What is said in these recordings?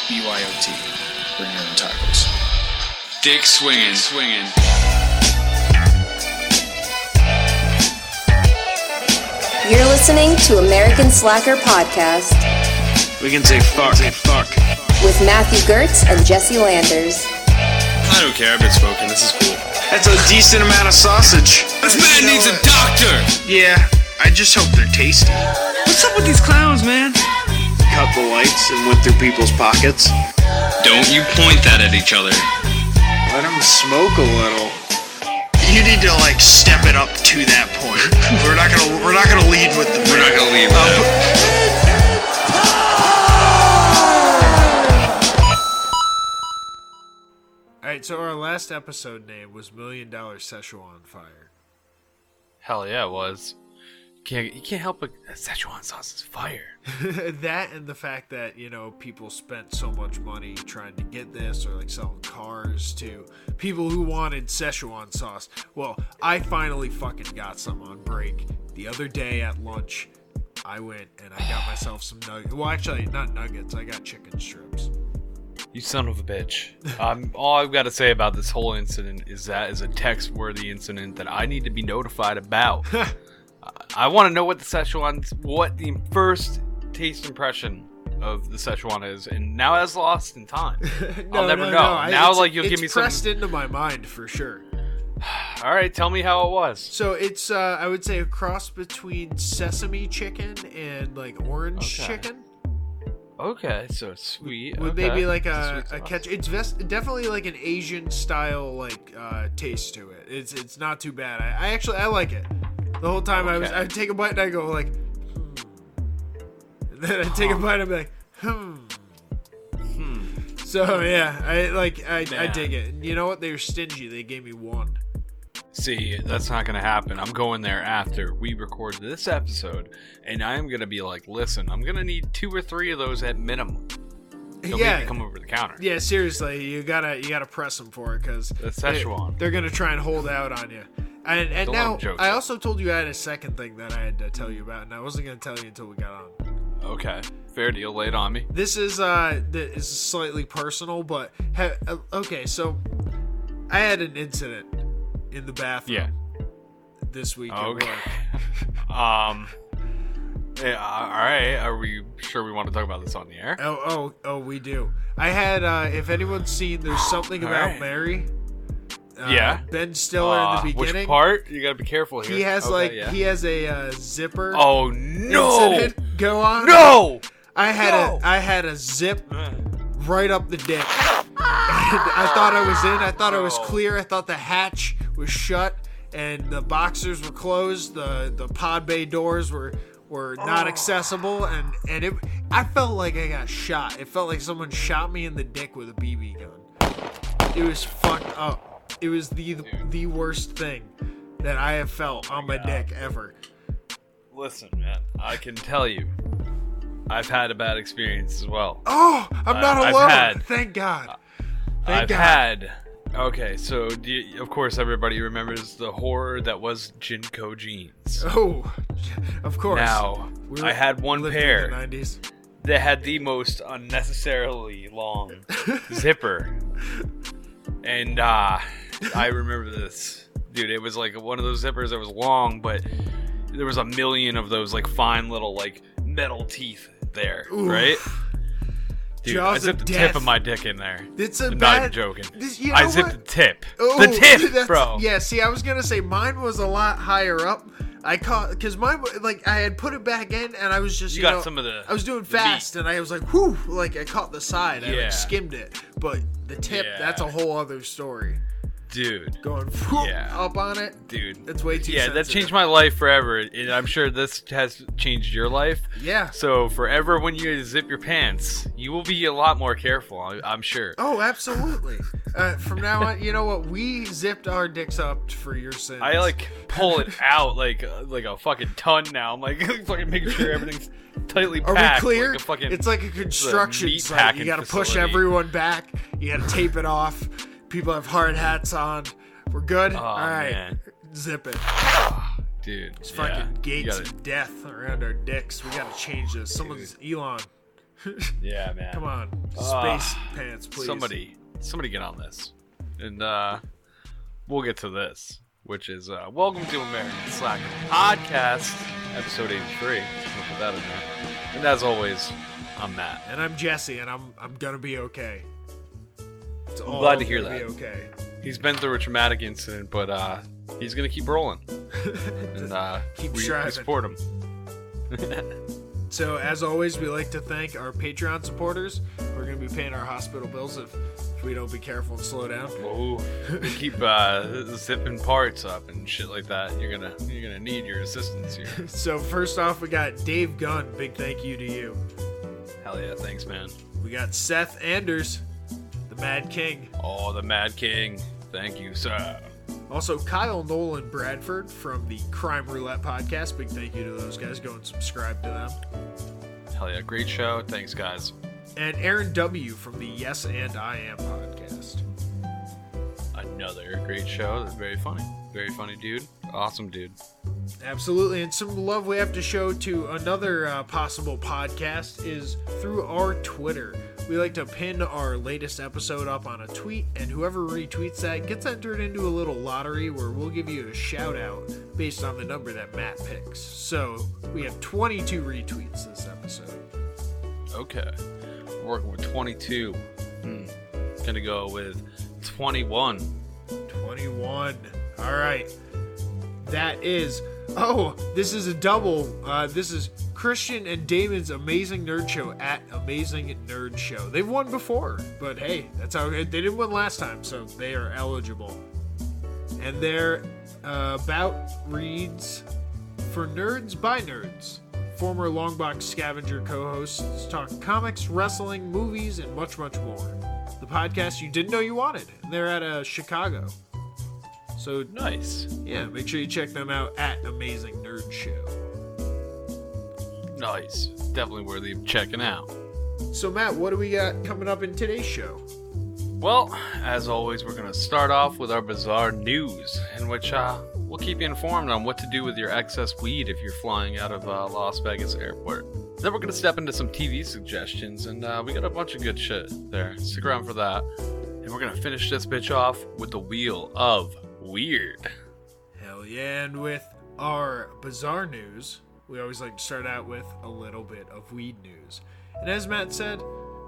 BYOT. Bring your own tacos. Dick swinging. You're listening to American Slacker Podcast. We can say fuck. With Matthew Gertz and Jesse Landers. I don't care, I've been smoking, this is cool. That's a decent amount of sausage. This man needs a doctor! Yeah, I just hope they're tasty. What's up with these clowns, man? Cut the lights and went through people's pockets. Don't you point that at each other. Let them smoke a little. You need to step it up to that point. We're not gonna lead with the. We're not gonna lead with that. Alright, so our last episode name was $1 Million Szechuan Fire. Hell yeah, it was. You can't help but Szechuan sauce is fire. That and the fact that, people spent so much money trying to get this, or selling cars to people who wanted Szechuan sauce. Well, I finally fucking got some on break. The other day at lunch, I went and I got myself some nuggets. Well, actually, not nuggets. I got chicken strips. You son of a bitch. All I've got to say about this whole incident is that is a text-worthy incident that I need to be notified about. I want to know what the first taste impression of the Szechuan is, and now that's lost in time. I'll never know. Now, you'll give me some. It's pressed into my mind for sure. All right, tell me how it was. So it's, I would say, a cross between sesame chicken and orange chicken. Okay, so it's sweet. With maybe a catch. It's definitely an Asian style taste to it. It's not too bad. I like it. The whole time I'd take a bite and I go and then I'd take a bite and I'd be like, So yeah, I dig it. And you know what? They were stingy. They gave me one. See, that's not gonna happen. I'm going there after we record this episode, and I'm gonna be like, listen, I'm gonna need 2 or 3 of those at minimum. Don't make me come over the counter. Yeah, seriously, you gotta press them for it because they're gonna try and hold out on you. And now, I also told you I had a second thing that I had to tell you about, and I wasn't gonna tell you until we got on. Okay, fair deal. Lay it on me. This is slightly personal, but okay. So I had an incident in the bathroom this week at work. Yeah, all right. Are we sure we want to talk about this on the air? Oh, we do. I had, if anyone's seen There's Something About Mary. Ben Stiller in the beginning. Which part? You gotta be careful here. He has he has a zipper. Oh no! Incident go on. No! I had a zip right up the dick. I thought I was in. I thought I was clear. I thought the hatch was shut and the boxers were closed. The pod bay doors were not accessible, and I felt like I got shot. It felt like someone shot me in the dick with a BB gun. It was fucked up. It was the worst thing that I have felt on my dick ever. Listen, man, I can tell you, I've had a bad experience as well. Oh, I'm not alone. Thank God. I've had. Okay, so of course everybody remembers the horror that was Jinko jeans. Oh, of course. Now, I had one pair in the 90s. that had the most unnecessarily long zipper. And I remember this. Dude, it was one of those zippers that was long, but there was a million of those fine little metal teeth there, Oof. Right? Dude, Jaws I zipped the death. tip of my dick in there. I'm not even joking. You know I zipped the tip. Oh, the tip, bro. Yeah, see, I was going to say mine was a lot higher up. Because mine, I had put it back in and I was just, you got some of the. I was doing fast and I was like, whew, I caught the side. I skimmed it. But the tip, that's a whole other story. Dude. Going up on it. Dude. That's way too sensitive. That changed my life forever. And I'm sure this has changed your life. Yeah. So forever when you zip your pants, you will be a lot more careful, I'm sure. Oh, absolutely. From now on, you know what? We zipped our dicks up for your sins. I pull it out like a fucking ton now. I'm fucking making sure everything's tightly packed. Are we clear? Like it's like a construction site. You gotta push everyone back. You gotta tape it off. People have hard hats on. We're good? Oh, all right. Man. Zip it. Dude. It's fucking gates of death around our dicks. We gotta change this. Elon, Yeah, man. Come on. Space pants, please. Somebody get on this. And we'll get to this, which is Welcome to American Slacker Podcast, episode 83. We'll put that in there. And as always, I'm Matt. And I'm Jesse, and I'm gonna be okay. I'm glad to hear that. Be okay. He's been through a traumatic incident, but he's gonna keep rolling. And keep we striving. support him. So, as always, we like to thank our Patreon supporters. We're going to be paying our hospital bills if we don't be careful and slow down. Whoa! We keep zipping parts up and shit like that. You're gonna need your assistance here. So, first off, we got Dave Gunn. Big thank you to you. Hell yeah! Thanks, man. We got Seth Anders, the Mad King. Oh, the Mad King. Thank you, sir. Also, Kyle Nolan Bradford from the Crime Roulette podcast. Big thank you to those guys. Go and subscribe to them. Hell yeah, great show. Thanks, guys. And Aaron W. from the Yes and I Am podcast. Another great show. That's very funny. Very funny dude. Awesome dude. Absolutely. And some love we have to show to another possible podcast is through our Twitter. We like to pin our latest episode up on a tweet, and whoever retweets that gets entered into a little lottery where we'll give you a shout out based on the number that Matt picks. So we have 22 retweets this episode. Okay. We're working with 22. Gonna go with 21. 21. All right. That is... Oh, this is a double. This is Christian and Damon's Amazing Nerd Show at Amazing Nerd Show. They've won before, but hey, that's how they didn't win last time, so they are eligible. And their about reads for nerds by nerds. Former Longbox Scavenger co-hosts talk comics, wrestling, movies, and much, much more. The podcast you didn't know you wanted. And they're at Chicago. So nice. Yeah, make sure you check them out at Amazing Nerd Show. Nice. Definitely worthy of checking out. So Matt, what do we got coming up in today's show? Well, as always, we're going to start off with our bizarre news, in which we'll keep you informed on what to do with your excess weed if you're flying out of Las Vegas airport. Then we're going to step into some TV suggestions, and we got a bunch of good shit there. Stick around for that. And we're going to finish this bitch off with the Wheel of Weird. Hell yeah, and with our bizarre news, we always like to start out with a little bit of weed news. And as Matt said,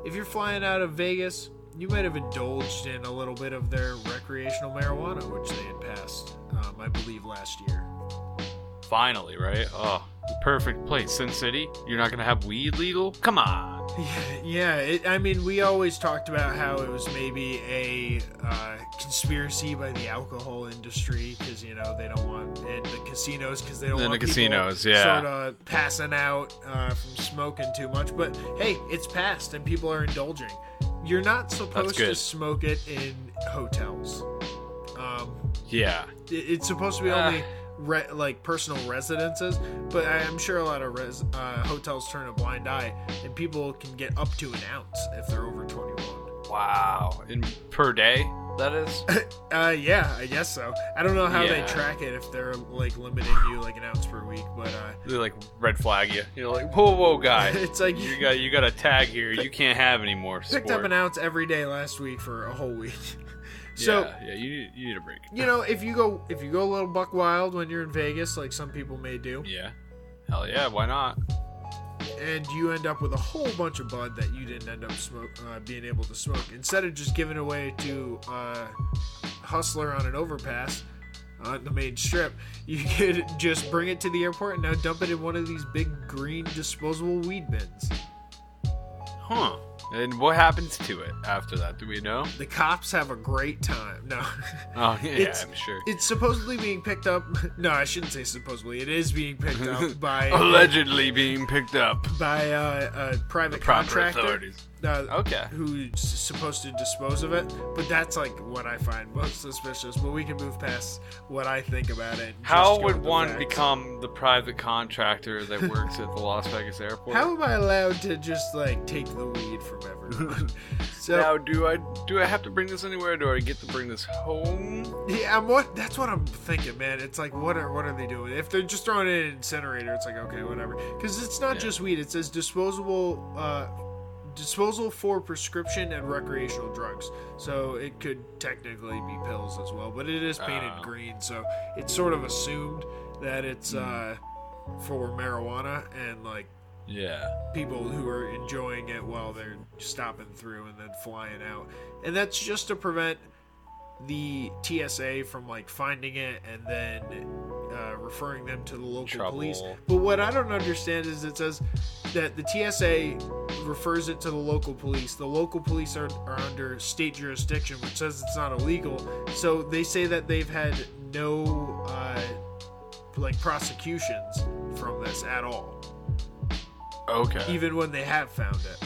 if you're flying out of Vegas, you might have indulged in a little bit of their recreational marijuana, which they had passed, I believe, last year. Finally, right? Oh, the perfect place. Sin City? You're not going to have weed legal? Come on. Yeah, I mean, we always talked about how it was maybe a conspiracy by the alcohol industry because, you know, they don't want, and the casinos because they don't want people sort of passing out from smoking too much. But hey, it's passed and people are indulging. You're not supposed to smoke it in hotels. Yeah. It's supposed to be only like personal residences, but I'm sure a lot of hotels turn a blind eye, and people can get up to an ounce if they're over 21. Wow. And per day, that is? Yeah, I guess so. I don't know how they track it if they're like limiting you like an ounce per week, but they like red flag you. You're like, whoa, guy. It's like you got a tag here. You can't have any more. Picked up an ounce every day last week for a whole week. So yeah, you need a break. You know, if you go a little buck wild when you're in Vegas, like some people may do. Yeah. Hell yeah, why not? And you end up with a whole bunch of bud that you didn't end up being able to smoke. Instead of just giving away to a hustler on an overpass on the main strip, you could just bring it to the airport and now dump it in one of these big green disposable weed bins. Huh. And what happens to it after that? Do we know? The cops have a great time. No. Oh, yeah, I'm sure. It's supposedly being picked up. No, I shouldn't say supposedly. It is being picked up by... Allegedly being picked up. By a private contractor. Authorities. Okay. Who's supposed to dispose of it. But that's like what I find most suspicious. But we can move past what I think about it. How would one become the private contractor that works at the Las Vegas airport? How am I allowed to just like take the weed from everyone? So now, do I have to bring this anywhere? Do I get to bring this home? Yeah, that's what I'm thinking, man. It's like, what are they doing? If they're just throwing it in an incinerator, it's like, okay, whatever. Because it's not just weed. It says disposable disposal for prescription and recreational drugs. So it could technically be pills as well, but it is painted green, so it's sort of assumed that it's for marijuana and like people who are enjoying it while they're stopping through and then flying out. And that's just to prevent the TSA from like finding it and then referring them to the local police. But what I don't understand is it says that the TSA refers it to the local police. The local police are under state jurisdiction, which says it's not illegal. So they say that they've had no like prosecutions from this at all. Okay. Even when they have found it.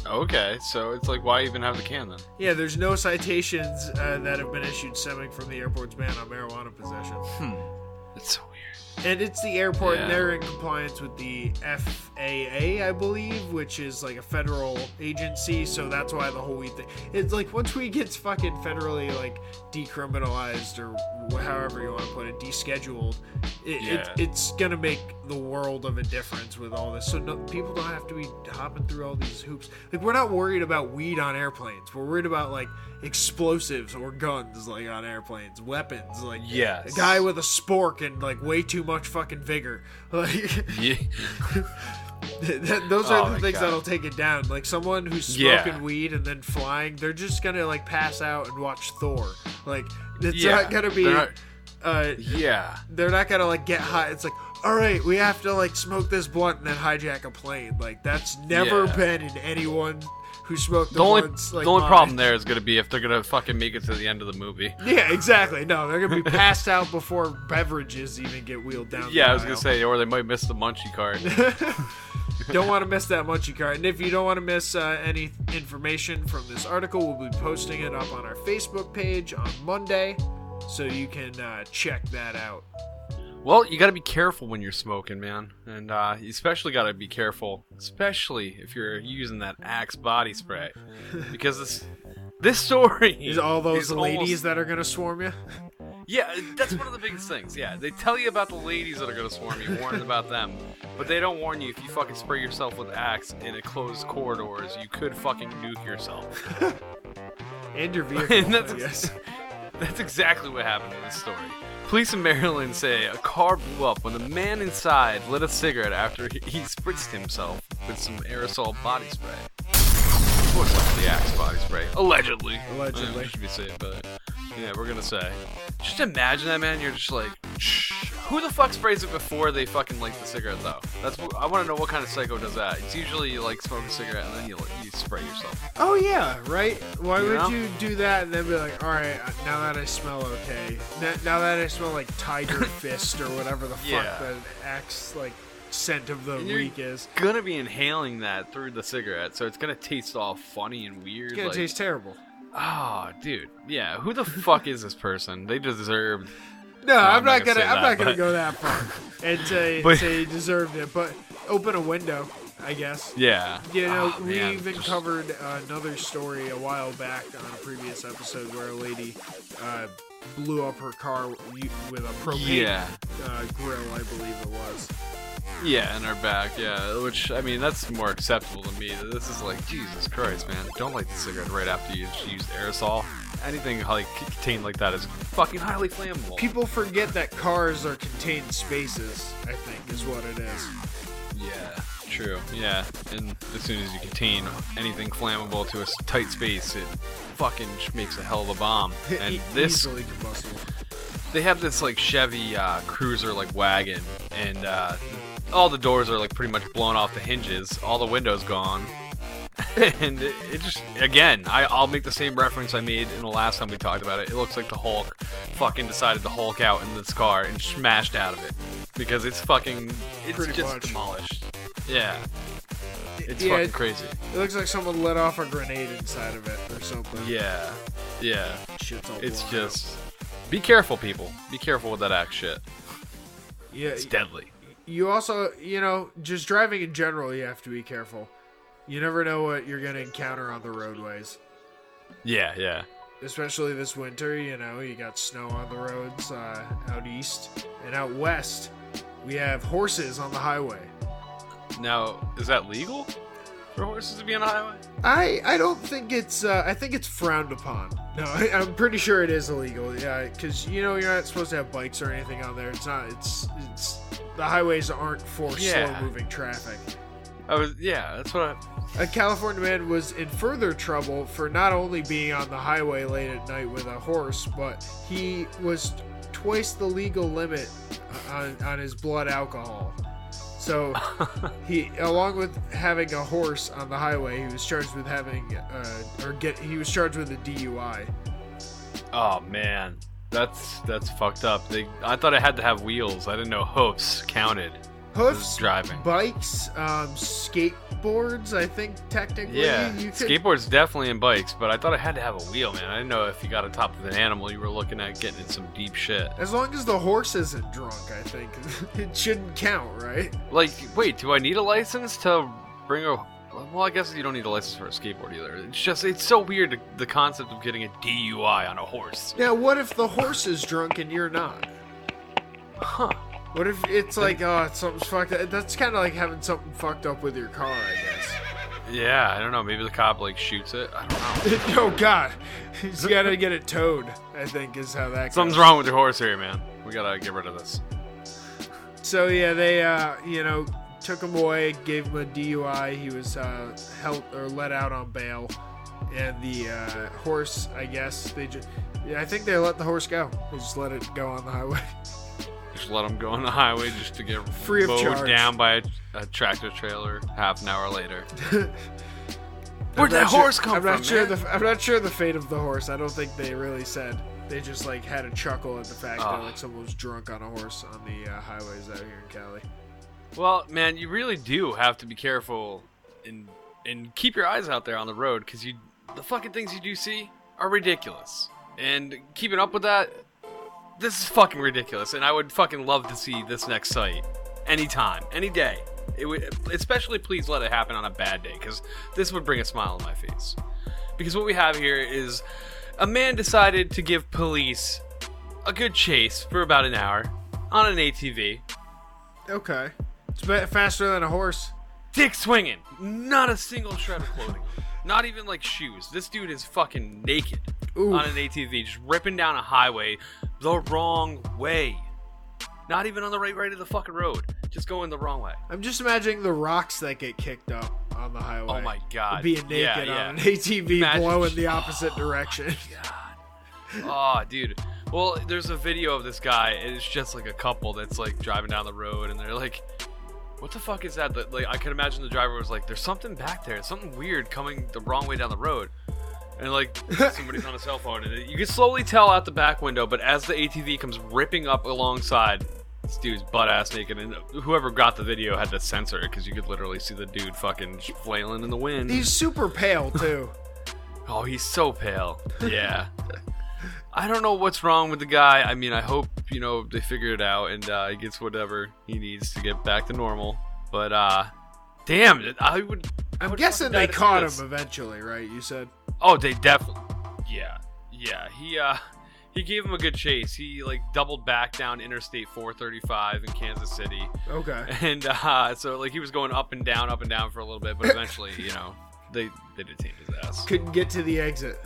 Okay, so it's like, why even have the can then? Yeah, there's no citations that have been issued stemming from the airport's ban on marijuana possession. That's so weird. And it's the airport, and they're in compliance with the FAA, I believe, which is like a federal agency, so that's why the whole weed thing. It's like, once weed gets fucking federally, like, decriminalized, or however you want to put it, descheduled, it's gonna make the world of a difference with all this. So people don't have to be hopping through all these hoops. Like, we're not worried about weed on airplanes. We're worried about, like, explosives or guns, like, on airplanes. Weapons, like, a guy with a spork and, like, way too much fucking vigor. Like, those are the things that'll take it down. Like, someone who's smoking weed and then flying, they're just gonna, like, pass out and watch Thor. Like, it's not gonna be... They're not gonna, like, get high. It's like, alright, we have to, like, smoke this blunt and then hijack a plane. Like, that's never been in anyone who smoked the blunts. Like, the only problem there is gonna be if they're gonna fucking make it to the end of the movie. Yeah, exactly. No, they're gonna be passed out before beverages even get wheeled down the I aisle. was gonna say, or they might miss the munchie cart. Don't want to miss that munchie cart. And if you don't want to miss any information from this article, we'll be posting it up on our Facebook page on Monday, so you can check that out. Well, you gotta be careful when you're smoking, man. And you especially gotta be careful, especially if you're using that Axe body spray. Because this story... Is all those ladies that are gonna swarm you? Yeah, that's one of the biggest things. Yeah, they tell you about the ladies that are gonna swarm you, warn about them. But they don't warn you if you fucking spray yourself with Axe in a closed corridors, you could fucking nuke yourself. And your vehicle, and that's exactly what happened in this story. Police in Maryland say a car blew up when the man inside lit a cigarette after he spritzed himself with some aerosol body spray. Most likely the Axe body spray. Allegedly. We should be safe, but yeah, we're gonna say. Just imagine that, man. You're just like, shh. Who the fuck sprays it before they fucking light the cigarette, though? I want to know what kind of psycho does that. It's usually you like smoke a cigarette and then you spray yourself. Oh yeah, right? Why would you do that and then be like, alright, now that I smell okay. Now that I smell like Tiger Fist or whatever the fuck the Axe, like, scent of the week is. You're gonna be inhaling that through the cigarette, so it's gonna taste all funny and weird. It's gonna taste terrible. Oh, dude. Yeah, who the fuck is this person? They deserved... No, I'm not gonna go that far and say he deserved it, but open a window, I guess. Yeah. You know, we even covered another story a while back on a previous episode where a lady blew up her car with a propane grill, I believe it was. Yeah, in her back, which, I mean, that's more acceptable to me. This is like, Jesus Christ, man. Don't light the cigarette right after you used aerosol. Anything like contained like that is fucking highly flammable. People forget that cars are contained spaces, I think, is what it is. Yeah, true. Yeah, and as soon as you contain anything flammable to a tight space, it fucking makes a hell of a bomb. And this... Easily combustible. They have this, like, Chevy cruiser, like, wagon, and all the doors are, like, pretty much blown off the hinges. All the windows gone. And it just, again, I'll make the same reference I made in the last time we talked about it. It looks like the Hulk fucking decided to Hulk out in this car and smashed out of it. Because it's fucking, it's pretty just much demolished. Yeah. It's fucking crazy. It looks like someone let off a grenade inside of it or something. Yeah. Yeah. Shit's all it's blown just, be careful, people. Be careful with that Axe shit. Yeah. It's deadly. You also, just driving in general, you have to be careful. You never know what you're going to encounter on the roadways. Yeah, yeah. Especially this winter, you got snow on the roads out east. And out west, we have horses on the highway. Now, is that legal for horses to be on a highway? I don't think it's I think it's frowned upon. No, I'm pretty sure it is illegal. Yeah, because you're not supposed to have bikes or anything on there. It's not. It's the highways aren't for slow moving traffic. That's what A California man was in further trouble for not only being on the highway late at night with a horse, but he was twice the legal limit on his blood alcohol. So he, along with having a horse on the highway, he was charged with he was charged with a DUI. Oh man, that's fucked up. I thought it had to have wheels. I didn't know hoofs counted. Hoofs, driving, bikes, skateboards. I think technically, skateboards definitely in bikes, but I thought it had to have a wheel, man. I didn't know if you got on top of an animal, you were looking at getting in some deep shit. As long as the horse isn't drunk, I think it shouldn't count, right? Like, wait, do I need a license to bring a? Well, I guess you don't need a license for a skateboard either. It's so weird the concept of getting a DUI on a horse. Yeah, what if the horse is drunk and you're not? Huh. What if it's like, something's fucked up? That's kind of like having something fucked up with your car, I guess. Yeah, I don't know. Maybe the cop, shoots it. I don't know. Oh, God. He's got to get it towed, I think, is how that goes. Something's wrong with your horse here, man. We got to get rid of this. So, yeah, they, took him away, gave him a DUI. He was held or let out on bail. And the horse, I guess, I think they let the horse go. They just let it go on the highway. Just let them go on the highway just to get free of charge down by a tractor trailer half an hour later. Where'd that horse come from? I'm not sure the fate of the horse. I don't think they really said. They just had a chuckle at the fact that someone was drunk on a horse on the highways out here in Cali. Well, man, you really do have to be careful and keep your eyes out there on the road, because the fucking things you do see are ridiculous. And keeping up with that, this is fucking ridiculous, and I would fucking love to see this next site anytime, any day. It would, especially please let it happen on a bad day, because this would bring a smile on my face. Because what we have here is a man decided to give police a good chase for about an hour on an ATV. Okay. It's faster than a horse. Dick swinging. Not a single shred of clothing. Not even shoes. This dude is fucking naked. Oof. On an ATV, just ripping down a highway the wrong way. Not even on the right of the fucking road. Just going the wrong way. I'm just imagining the rocks that get kicked up on the highway. Oh my god. Being naked on an ATV blowing the opposite direction. God. Oh, dude. Well, there's a video of this guy, and it's just a couple that's driving down the road, and they're what the fuck is that? I could imagine the driver was there's something back there. Something weird coming the wrong way down the road. And somebody's on a cell phone, and you can slowly tell out the back window, but as the ATV comes ripping up alongside, this dude's butt-ass naked, and whoever got the video had to censor it, because you could literally see the dude fucking flailing in the wind. He's super pale, too. Oh, he's so pale. Yeah. I don't know what's wrong with the guy. I mean, I hope, they figure it out, and he gets whatever he needs to get back to normal. But, damn, I'm guessing they caught him eventually, right? You said? Oh, they definitely. Yeah. He gave him a good chase. He doubled back down Interstate 435 in Kansas City. Okay. And so he was going up and down for a little bit, but eventually, they detained his ass. Couldn't get to the exit.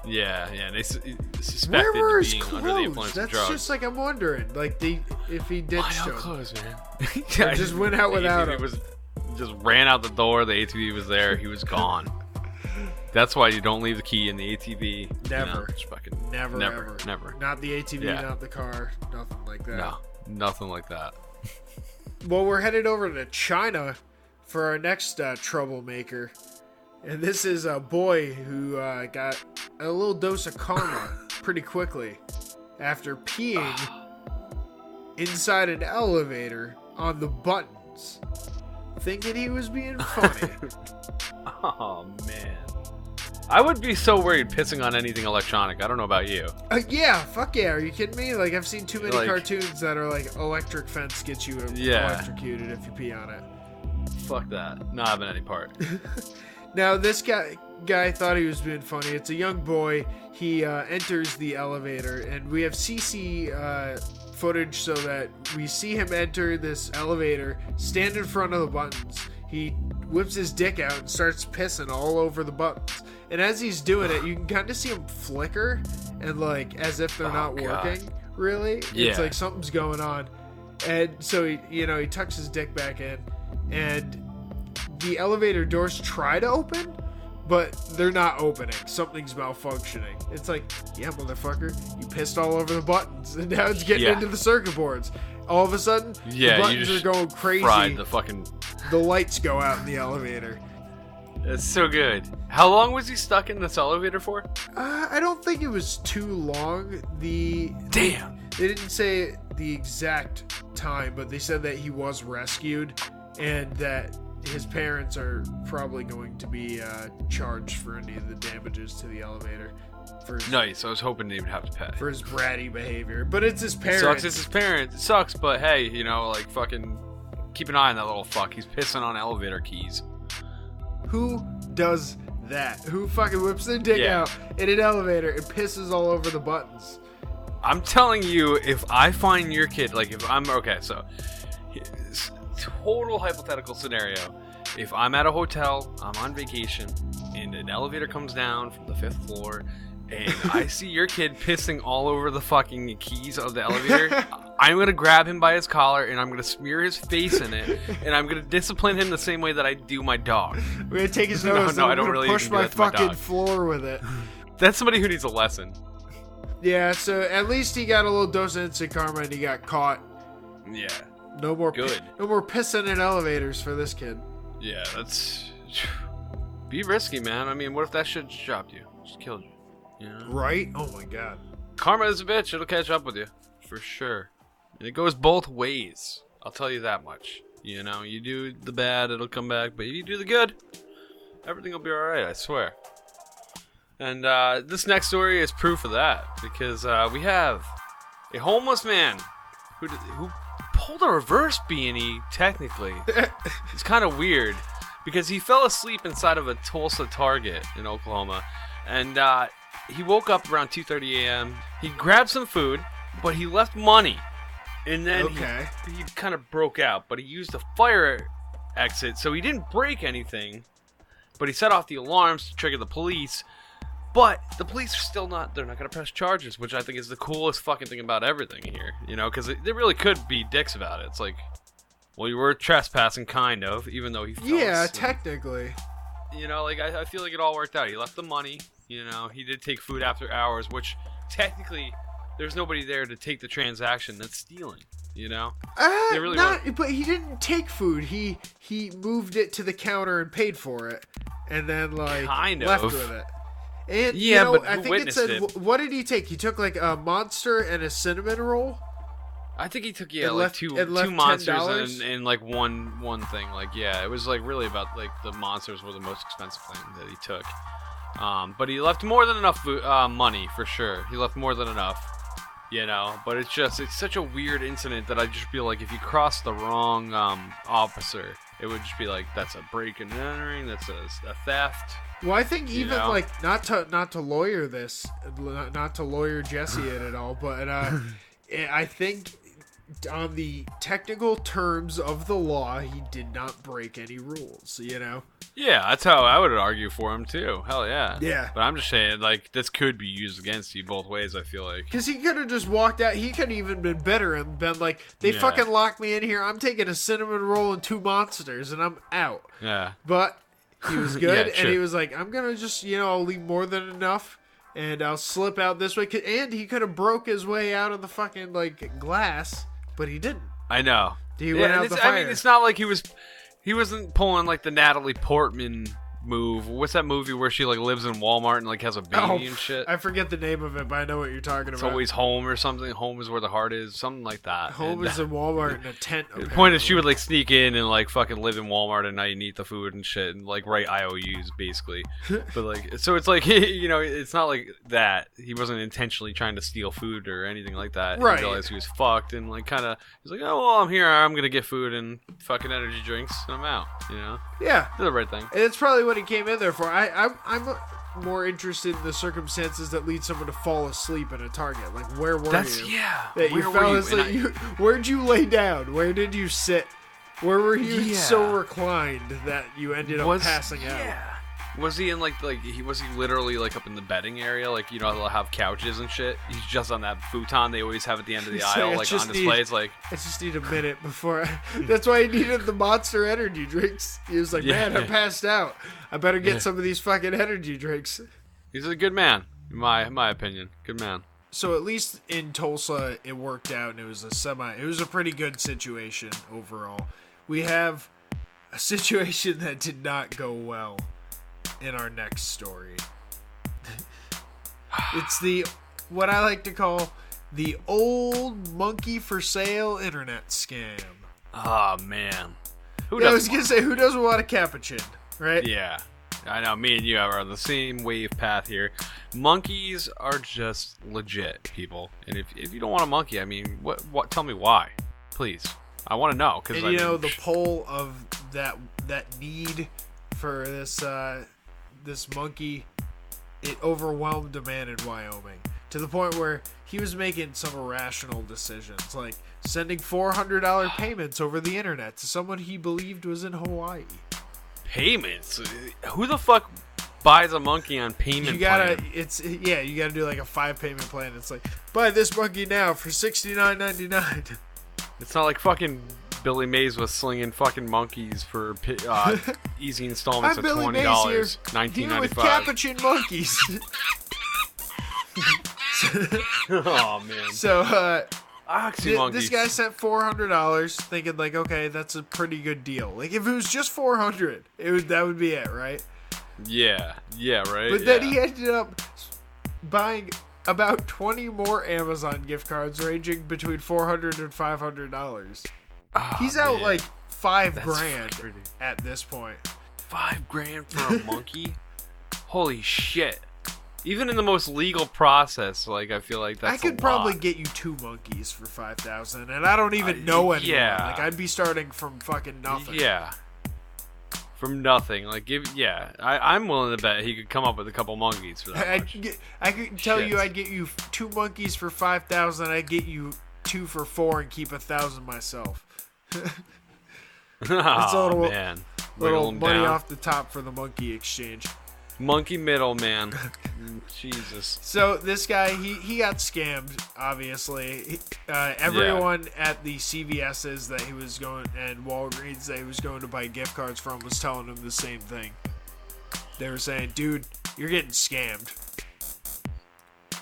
Yeah. And they suspected where were his being clothes? Under the influence That's of drugs. just I'm wondering, if he ditched Why no him. clothes, man? Or just went out without him. Just ran out the door. The ATV was there. He was gone. That's why you don't leave the key in the ATV. Never. Just fucking never. Never. Not the ATV, not the car, nothing like that. No, nothing like that. Well, we're headed over to China for our next troublemaker. And this is a boy who got a little dose of karma pretty quickly after peeing inside an elevator on the buttons, thinking he was being funny. Oh, man. I would be so worried pissing on anything electronic. I don't know about you. Yeah, fuck yeah. Are you kidding me? I've seen too many cartoons that are electric fence gets you electrocuted if you pee on it. Fuck that. Not having any part. Now, this guy thought he was being funny. It's a young boy. He enters the elevator, and we have CC footage so that we see him enter this elevator, stand in front of the buttons. He whips his dick out and starts pissing all over the buttons. And as he's doing it, you can kind of see him flicker and like as if they're not working. Really, it's like something's going on. And so he tucks his dick back in, and the elevator doors try to open, but they're not opening. Something's malfunctioning. It's like, yeah, motherfucker, you pissed all over the buttons, and now it's getting into the circuit boards. All of a sudden, the buttons are going crazy. Fried the fucking. The lights go out in the elevator. That's so good. How long was he stuck in this elevator for? I don't think it was too long. Damn. They didn't say the exact time, but they said that he was rescued and that his parents are probably going to be charged for any of the damages to the elevator. Nice. I was hoping they would have to pay. For his bratty behavior. But it's his parents. Sucks, it's his parents. It sucks, but hey, like fucking keep an eye on that little fuck. He's pissing on elevator keys. Who does that? Who fucking whips their dick out in an elevator and pisses all over the buttons? I'm telling you, if I find your kid, like if I'm okay, so total hypothetical scenario. If I'm at a hotel, I'm on vacation, and an elevator comes down from the 5th floor, and I see your kid pissing all over the fucking keys of the elevator, I'm going to grab him by his collar, and I'm going to smear his face in it, and I'm going to discipline him the same way that I do my dog. I'm going to take his nose and I'm going to push my fucking floor with it. That's somebody who needs a lesson. Yeah, so at least he got a little dose of instant karma and he got caught. Yeah. No more good. No more pissing in elevators for this kid. Yeah, that's... Be risky, man. I mean, what if that shit just dropped you? Just killed you. You know? Right? Oh my god. Karma is a bitch. It'll catch up with you. For sure. And it goes both ways. I'll tell you that much. You know, you do the bad, it'll come back. But you do the good, everything will be alright, I swear. And this next story is proof of that. Because we have a homeless man who pulled a reverse B&E, technically. It's kind of weird. Because he fell asleep inside of a Tulsa Target in Oklahoma. And he woke up around 2:30 a.m. He grabbed some food, but he left money. And then he kind of broke out. But he used a fire exit, so he didn't break anything. But he set off the alarms to trigger the police. But the police are still they're not going to press charges, which I think is the coolest fucking thing about everything here. You know, because they really could be dicks about it. It's like, well, you were trespassing, kind of, even though he fell asleep. Technically. You know, like, I feel like it all worked out. He left the money, you know, he did take food after hours, which, technically, there's nobody there to take the transaction. That's stealing, you know? They really but he didn't take food. He moved it to the counter and paid for it, and then, like, left with it. And, yeah, but I think it said, what did he take? He took, like, a Monster and a cinnamon roll? I think he took like two monsters and like one thing. Like, yeah, it was like really about like the monsters were the most expensive thing that he took. But he left more than enough money for sure. He left more than enough, you know. But it's such a weird incident that I just feel like if you cross the wrong officer, it would just be like that's a break and entering, that's a theft. Well, I think even like not to lawyer this, not to lawyer Jesse it at all, but I think. On the technical terms of the law, he did not break any rules, you know? Yeah, that's how I would argue for him, too. Hell yeah. Yeah. But I'm just saying, like, this could be used against you both ways, I feel like. Because he could have just walked out. He could have even been better and been like, they fucking locked me in here. I'm taking a cinnamon roll and 2 monsters, and I'm out. Yeah. But he was good, Yeah, and he was like, I'm going to just, I'll leave more than enough, and I'll slip out this way. And he could have broke his way out of the fucking, like, glass. But he didn't. I know. He went out the fire. I mean, it's not like he wasn't pulling like the Natalie Portman move. What's that movie where she like lives in Walmart and like has a baby and shit? I forget the name of it, but I know what you're talking about. It's always home or something. Home is where the heart is. Something like that. Home is in Walmart in a tent. The point is she would like sneak in and like fucking live in Walmart at night and eat the food and shit and like write IOUs basically. But like, so it's like, it's not like that. He wasn't intentionally trying to steal food or anything like that. Right. He realized he was fucked and like kind of, he's like, oh, well, I'm here. I'm going to get food and fucking energy drinks and I'm out, you know? Yeah. Did the right thing. And it's probably what he came in there for. more interested in the circumstances that lead someone to fall asleep in a Target. Like, where were you? Yeah. That you fell asleep. Where'd you lay down? Where did you sit? Where were you so reclined that you ended up passing out? Yeah. Was he in was he literally like up in the bedding area? Like, you know, they'll have couches and shit. He's just on that futon they always have at the end of the aisle, like on displays. Like, I just need a minute before. That's why he needed the Monster energy drinks. He was like, man, I passed out. I better get some of these fucking energy drinks. He's a good man, in my opinion. Good man. So at least in Tulsa, it worked out, and it was a pretty good situation overall. We have a situation that did not go well in our next story. It's what I like to call the old monkey for sale internet scam. Oh, man. I was going to say, who doesn't want a capuchin, right? Yeah. I know, me and you are on the same wave path here. Monkeys are just legit, people. And if you don't want a monkey, I mean, what? Tell me why, please. I want to know. And the poll of that need for this monkey, it overwhelmed a man in Wyoming to the point where he was making some irrational decisions, like sending $400 payments over the internet to someone he believed was in Hawaii. Payments? Who the fuck buys a monkey on payment plan? You gotta do like a 5-payment plan. It's like, buy this monkey now for $69.99. It's not like fucking Billy Mays was slinging fucking monkeys for easy installments of $20, $19.95. With capuchin monkeys. Oh man. So monkeys. This guy sent $400, thinking like, okay, that's a pretty good deal. Like if it was just $400, that would be it, right? Yeah, right. But then he ended up buying about 20 more Amazon gift cards ranging between $400 and $500. He's out like $5,000 at this point. $5,000 for a monkey? Holy shit! Even in the most legal process, like I feel like that's. I could probably get you 2 monkeys for $5,000, and I don't even know anyone. Yeah. Like I'd be starting from fucking nothing. Yeah. From nothing, I'm willing to bet he could come up with a couple monkeys for that. I could tell you, I'd get you 2 monkeys for $5,000. I'd get you 2 for $4 and keep $1,000 myself. It's a little money off the top for the monkey exchange. Monkey middleman. Jesus. So this guy, he got scammed, obviously. Everyone at the CVS's that he was going, and Walgreens that he was going to buy gift cards from was telling him the same thing. They were saying, dude, you're getting scammed.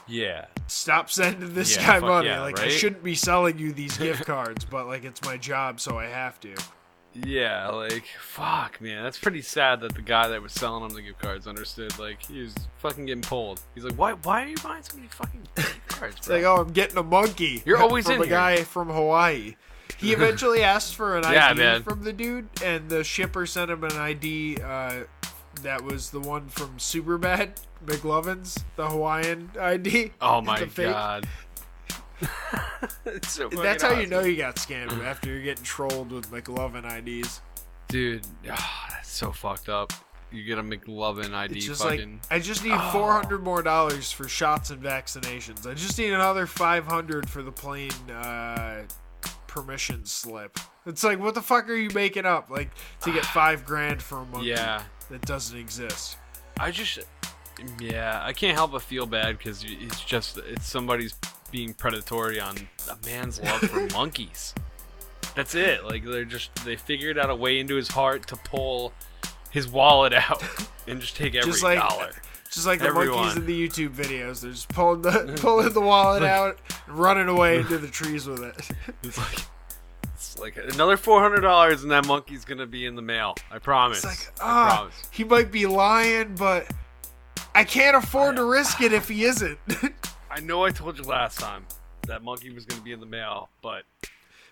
Yeah. Stop sending this guy money. Yeah, right? I right? shouldn't be selling you these gift cards, but it's my job, so I have to. Yeah, fuck, man. That's pretty sad that the guy that was selling him the gift cards understood. He was fucking getting pulled. He's like, why are you buying so many fucking gift cards, It's bro? like, oh, I'm getting a monkey. You're always from in a here. guy from Hawaii. He eventually asked for an Yeah, ID man. from the dude, and the shipper sent him an ID that was the one from Superbad, McLovin's, the Hawaiian ID. Oh my The fake. god. It's so That's fucking how you know awesome. you got scammed, after you're getting trolled with McLovin IDs. Dude, that's so fucked up. You get a McLovin ID It's just fucking... I just need $400 more for shots and vaccinations. I just need another $500 for the plane permission slip. It's like, what the fuck are you making up? To get $5,000 for a monkey that doesn't exist. I can't help but feel bad because it's somebody's being predatory on a man's love for monkeys. That's it. They figured out a way into his heart to pull his wallet out and just take every dollar. Just like the Everyone. monkeys in the YouTube videos. They're just pulling the wallet out and running away into the trees with it. It's like another $400 and that monkey's gonna be in the mail. I promise. I promise. He might be lying, but I can't afford to risk it if he isn't. I know I told you last time that monkey was gonna be in the mail, but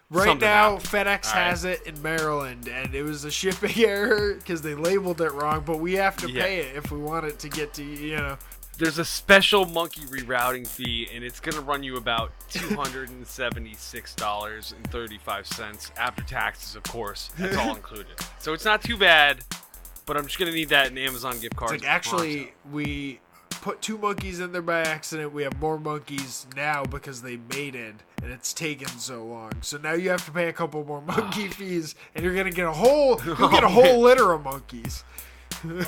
right now happened. FedEx has it in Maryland, and it was a shipping error because they labeled it wrong, but we have to pay it if we want it to get to, There's a special monkey rerouting fee, and it's gonna run you about $276.35 after taxes, of course. That's all included. So it's not too bad. but I'm just gonna need that in Amazon gift cards. It's like, actually, we put 2 monkeys in there by accident. We have more monkeys now because they mated, and it's taken so long. So now you have to pay a couple more monkey fees, and you're gonna get a whole litter of monkeys.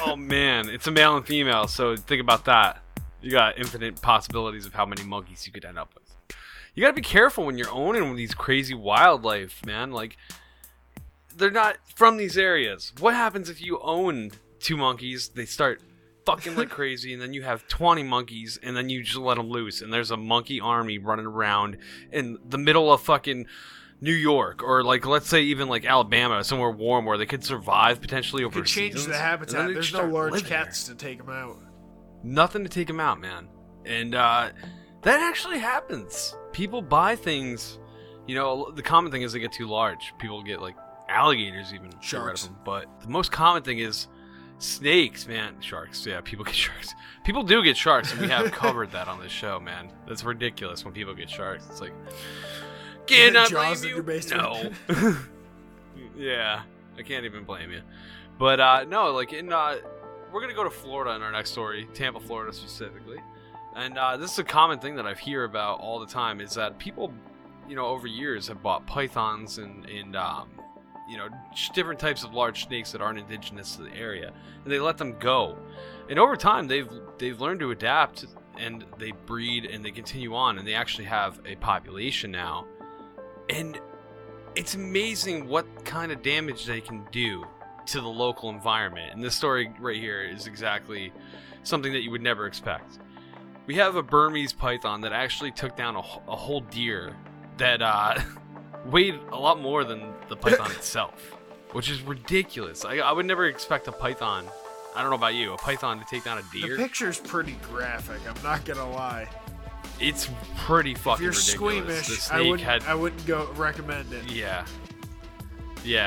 Oh man, it's a male and female, so think about that. You got infinite possibilities of how many monkeys you could end up with. You gotta be careful when you're owning these crazy wildlife, man. Like, they're not from these areas. What happens if you own 2 monkeys? They start fucking like crazy, and then you have 20 monkeys, and then you just let them loose, and there's a monkey army running around in the middle of fucking New York, or like, let's say even like Alabama, somewhere warm where they could survive potentially over Could change seasons, the habitat. and then they There's just no start large living cats there. to take them out. Nothing to take them out, man. And that actually happens. People buy things, you know, the common thing is they get too large. People get like alligators even. Sharks. Them. But the most common thing is snakes, man. Sharks. Yeah, people get sharks. People do get sharks, and we have covered that on this show, man. That's ridiculous when people get sharks. It's like, can I blame Jaws in you? your basement. No. Yeah, I can't even blame you. But no, like we're gonna go to Florida in our next story, Tampa, Florida specifically. And this is a common thing that I hear about all the time, is that people, you know, over years have bought pythons and you know, different types of large snakes that aren't indigenous to the area, and they let them go. And over time, they've learned to adapt, and they breed, and they continue on, and they actually have a population now. And it's amazing what kind of damage they can do to the local environment. And this story right here is exactly something that you would never expect. We have a Burmese python that actually took down a whole deer that weighed a lot more than the python itself, which is ridiculous. I would never expect a python, I don't know about you, a python to take down a deer. The picture's pretty graphic, I'm not gonna lie. It's pretty fucking If you're ridiculous. squeamish, The snake I wouldn't go recommend it. Yeah,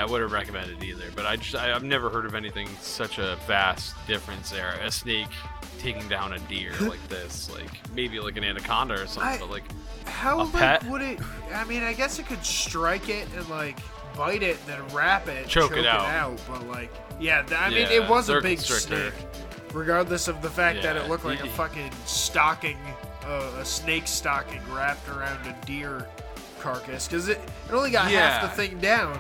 I wouldn't recommend it either. But I've never heard of anything such a vast difference there. A snake taking down a deer like this, like maybe like an anaconda or something, but like how a pet? would it? I mean, I guess it could strike it and like bite it and then wrap it, Choke it out. But like, yeah, I mean, Yeah, it was a they're big constrictor. snake, regardless of the fact that Yeah, it looked like a fucking stocking, a snake stocking wrapped around a deer carcass, because it only got half the thing down.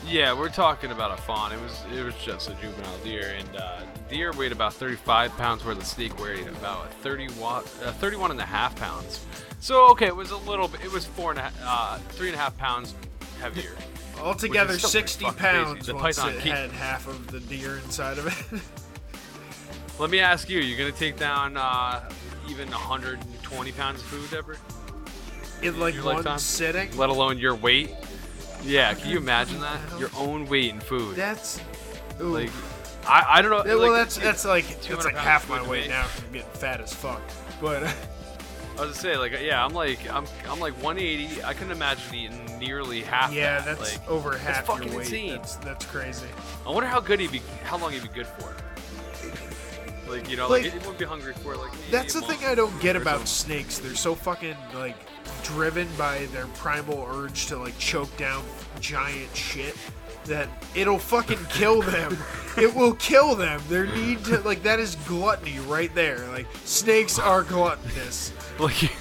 Yeah, we're talking about a fawn. It was just a juvenile deer, and the deer weighed about 35 pounds, where the snake weighed about 31 and a half pounds. So okay, it was a little bit. It was 3.5 pounds heavier. Altogether, Which is still 60 pretty fucking pounds crazy. The once python it keep- had half of the deer inside of it. Let me ask you: you're gonna take down even 120 pounds of food ever? In like Your one lifetime? sitting? Let alone your weight? Yeah, can you imagine that? Your own weight in food. That's... Ooh. Like, I don't know. Yeah, well, like, that's like 200 like pounds half of my food to weight me. now because I'm getting fat as fuck. But I was gonna say, like, yeah, I'm like 180. I couldn't imagine eating nearly half. yeah, that. that's like, over half fucking your weight. insane. That's crazy. I wonder how long he'd be good for. Like, you know, Like, like it wouldn't be hungry for like. Maybe That's a the thing month I don't get or about something. snakes. They're so fucking like driven by their primal urge to like choke down giant shit that it'll fucking kill them. It will kill them. Their need to like that is gluttony right there. Like snakes are gluttonous. Like,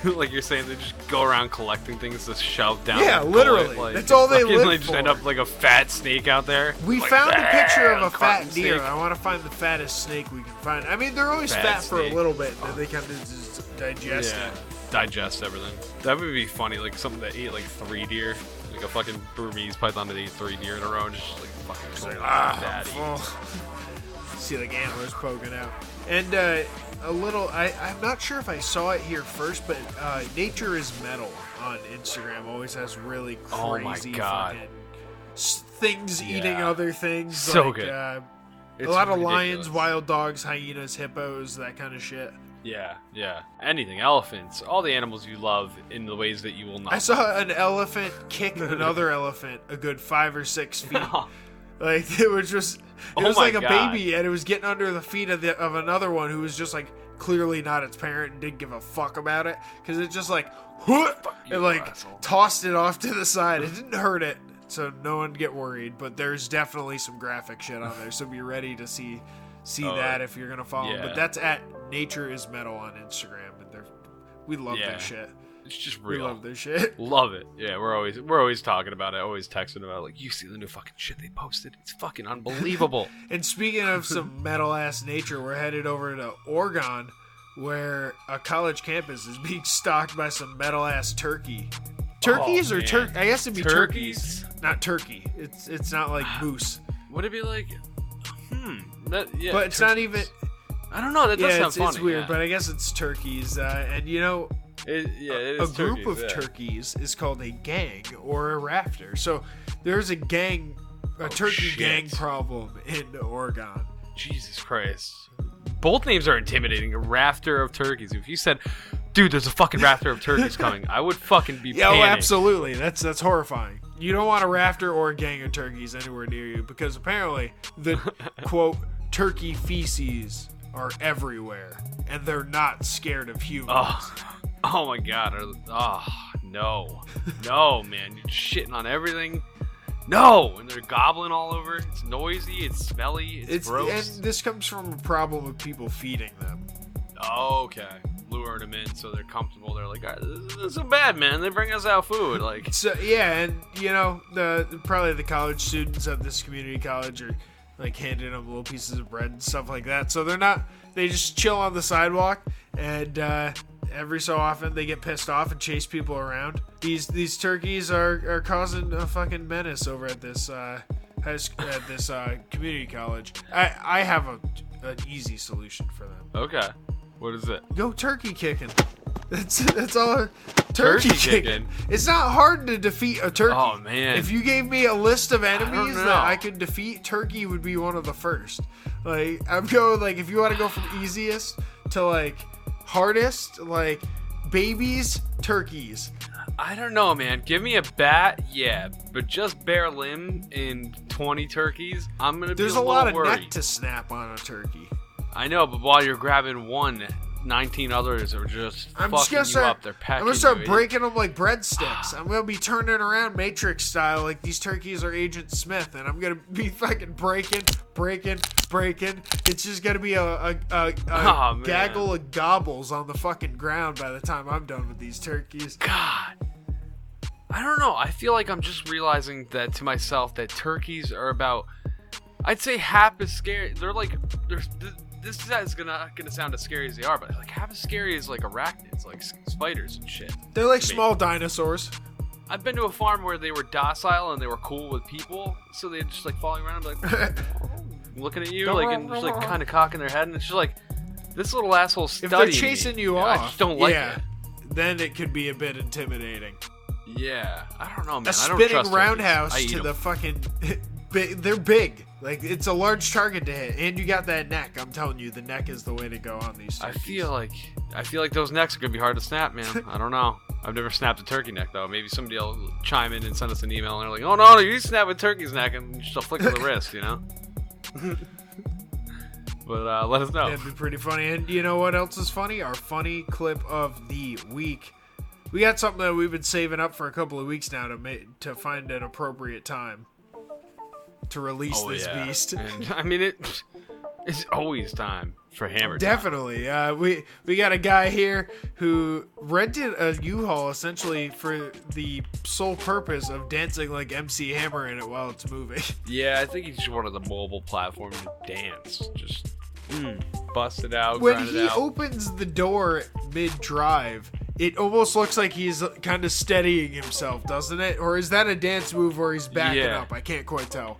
like you're saying, they just go around collecting things to shove down. Yeah, their literally. gullet, like, That's all they fucking, live like, just for. end up like a fat snake out there. We Like, found a picture of a carton fat deer. steak. I want to find the fattest snake we can find. I mean, they're always Fat fat for a snake. little bit, and then they kind of just digest Yeah, it. digest everything. That would be funny, like something that ate like 3 deer, like a fucking Burmese python that ate 3 deer in a row, and just like fucking Like, daddy. See like antlers poking out. And a little, I'm not sure if I saw it here first, but Nature is Metal on Instagram always has really Oh my crazy God. fucking things eating Yeah. other things. So like, good. A It's lot of lions, ridiculous. wild dogs, hyenas, hippos, that kind of shit. Yeah. Anything, elephants, all the animals you love in the ways that you will not. I saw an elephant kick another elephant a good 5 or 6 feet. Like it was just, it Oh was my like a God. baby, and it was getting under the feet of another one who was just like clearly not its parent and didn't give a fuck about it because it just like, you, and like asshole. tossed it off to the side. It didn't hurt it. so no one get worried. But there's definitely some graphic shit on there, so be ready to see that if you're gonna follow. Yeah. But that's at Nature is Metal on Instagram, and we love their shit. It's just real. We love their shit. Love it. Yeah, we're always talking about it, always texting about it. Like, you see the new fucking shit they posted? It's fucking unbelievable. And speaking of some metal ass nature, we're headed over to Oregon, where a college campus is being stalked by some metal ass turkey. Turkeys or turkey? I guess it'd be turkeys, not turkey. It's not like moose. Would it be like? But it's not even. I don't know. That does sound funny. It's weird, but I guess it's turkeys. And you know, it a is group turkeys, of turkeys is called a gang or a rafter. So there's a turkey gang problem in Oregon. Jesus Christ. Both names are intimidating. A rafter of turkeys. If you said, dude, there's a fucking rafter of turkeys coming, I would fucking be panicked. Oh, absolutely. That's horrifying. You don't want a rafter or a gang of turkeys anywhere near you, because apparently the, quote, turkey feces are everywhere, and they're not scared of humans. Oh my god. No. No, man. You're shitting on everything. No! And they're gobbling all over. It's noisy. It's smelly. It's gross. And this comes from a problem of people feeding them. Oh, okay. Luring them in so they're comfortable. They're like, this isn't so bad, man. They bring us out food. Like, so yeah, and you know, probably the college students at this community college are like handing them little pieces of bread and stuff like that. So they just chill on the sidewalk, and every so often they get pissed off and chase people around. These turkeys are causing a fucking menace over at this community college. I have an easy solution for them. okay. What is it? Go turkey kicking. That's all. Turkey kicking. It's not hard to defeat a turkey. Oh man! If you gave me a list of enemies know. that I could defeat, turkey would be one of the first. Like, I'm going, like, if you want to go from easiest to like hardest, like babies, turkeys. I don't know, man. Give me a bat, yeah, but just bare limb in 20 turkeys, I'm gonna be There's a a lot of worried. neck to snap on a turkey. I know, but while you're grabbing one, 19 others are just fucking you up. They're packing I'm gonna start you. breaking them like breadsticks. I'm gonna be turning around Matrix style like these turkeys are Agent Smith, and I'm gonna be fucking breaking. It's just gonna be a gaggle of gobbles on the fucking ground by the time I'm done with these turkeys. God. I don't know. I feel like I'm just realizing that to myself that turkeys are about, I'd say, half as scary. They're like, this is gonna sound as scary as they are, but like half as scary as like arachnids, like spiders and shit. They're like small dinosaurs. I've been to a farm where they were docile and they were cool with people, so they'd just like following around and be like looking at you, like, and just like kind of cocking their head, and it's just like, this little asshole studying If they're chasing you off, I just don't like it. Then it could be a bit intimidating. Yeah, I don't know, man. A I don't spinning trust roundhouse turkeys. to the fucking. They're big. Like, it's a large target to hit, and you got that neck. I'm telling you, the neck is the way to go on these turkeys. I feel like those necks are gonna be hard to snap, man. I don't know. I've never snapped a turkey neck though. Maybe somebody will chime in and send us an email, and they're like, "Oh no, you snap a turkey's neck," and just a flick of the wrist, you know. But let us know. That'd be pretty funny. And you know what else is funny? Our funny clip of the week. We got something that we've been saving up for a couple of weeks now to find an appropriate time to release this beast. And, I mean, it's always time for hammer time. Definitely. We got a guy here who rented a U-Haul essentially for the sole purpose of dancing like MC Hammer in it while it's moving. Yeah, I think he just wanted the mobile platform to dance. Just bust it out, When grind he it out. opens the door mid-drive, it almost looks like he's kind of steadying himself, doesn't it? Or is that a dance move where he's backing up? I can't quite tell.